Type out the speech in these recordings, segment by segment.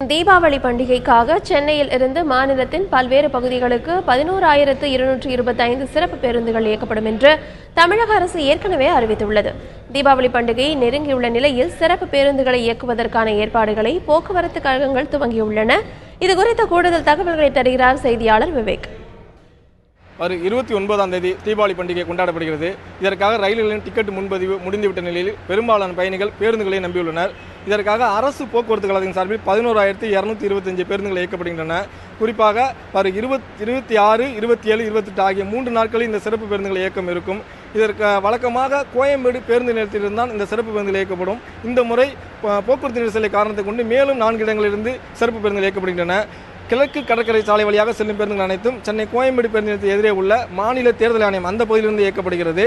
தீபாவளி பண்டிகைக்காக சென்னையில் இருந்து மாநிலத்தின் பல்வேறு பகுதிகளுக்கு 11,225 சிறப்பு பேருந்துகள் இயக்கப்படும் என்று தமிழக அரசு ஏற்கனவே அறிவித்துள்ளது. தீபாவளி பண்டிகை நெருங்கியுள்ள நிலையில் சிறப்பு பேருந்துகளை இயக்குவதற்கான ஏற்பாடுகளை போக்குவரத்து கழகங்கள் துவங்கியுள்ளன. இதுகுறித்த கூடுதல் தகவல்களை தருகிறார் செய்தியாளர் விவேக். வரும் 29ஆம் தேதி தீபாவளி பண்டிகை கொண்டாடப்படுகிறது. இதற்காக ரயில்களின் டிக்கெட் முன்பதிவு முடிந்துவிட்ட நிலையில் பெரும்பாலான பயணிகள் பேருந்துகளை நம்பியுள்ளனர். இதற்காக அரசு போக்குவரத்து கழகத்தின் சார்பில் 11,225 பேருந்துகள் இயக்கப்படுகின்றன. குறிப்பாக வரும் 26, 27, 28 ஆகிய 3 நாட்களில் இந்த சிறப்பு பேருந்துகள் இயக்கம் இருக்கும். இதற்கு வழக்கமாக கோயம்பேடு பேருந்து நிலையத்திலிருந்தான் இந்த சிறப்பு பேருந்துகள் இயக்கப்படும். இந்த முறை போக்குவரத்து நெரிசலை காரணத்தை கொண்டு மேலும் 4 இடங்களிலிருந்து சிறப்பு பேருந்துகள் இயக்கப்படுகின்றன. கிழக்கு கடற்கரை சாலை வழியாக செல்லும் பேருந்துகள் அனைத்தும் சென்னை கோயம்பேடு பேருந்து நிலையத்துக்கு எதிரே உள்ள மாநில தேர்தல் ஆணையம் அந்த பகுதியிலிருந்து இயக்கப்படுகிறது.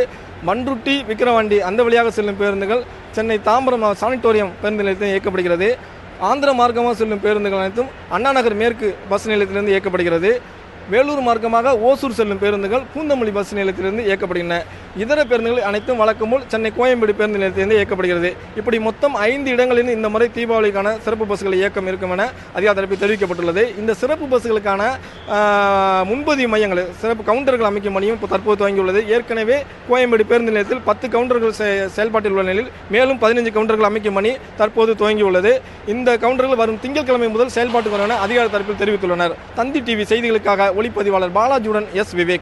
மன்ருட்டி, விக்கிரவாண்டி அந்த வழியாக செல்லும் பேருந்துகள் சென்னை தாம்பரம் சானிட்டோரியம் பேருந்து நிலையத்தில் இயக்கப்படுகிறது. ஆந்திர மார்க்கமாக செல்லும் பேருந்துகள் அனைத்தும் அண்ணா நகர் மேற்கு பஸ் நிலையத்திலிருந்து இயக்கப்படுகிறது. வேலூர் மார்க்கமாக ஓசூர் செல்லும் பேருந்துகள் பூந்தமல்லி பஸ் நிலையத்திலிருந்து இயக்கப்படுகின்றன. இதர பேருந்துகள் அனைத்தும் வழக்கம்போல் சென்னை கோயம்பேடு பேருந்து நிலையத்திலிருந்து இயக்கப்படுகிறது. இப்படி மொத்தம் 5 இடங்களில் இந்த முறை தீபாவளிக்கான சிறப்பு பஸ்கள் இயக்கம் இருக்கும் என அதிகார தரப்பில் தெரிவிக்கப்பட்டுள்ளது. இந்த சிறப்பு பஸ்களுக்கான முன்பதிவு மையங்கள், சிறப்பு கவுண்டர்கள் அமைக்கும் பணியும் இப்போ தற்போது துவங்கியுள்ளது. ஏற்கனவே கோயம்பேடு பேருந்து நிலையத்தில் 10 கவுண்டர்கள் செயல்பாட்டில் உள்ள நிலையில் மேலும் 15 கவுண்டர்கள் அமைக்கும் பணி தற்போது துவங்கியுள்ளது. இந்த கவுண்டர்கள் வரும் திங்கட்கிழமை முதல் செயல்பாட்டுக்கு வரும் என அதிகார தரப்பில் தெரிவித்துள்ளனர். தந்தி டிவி செய்திகளுக்காக ஒளிப்பதிவாளர் பாலாஜியுடன் எஸ். விவேக்.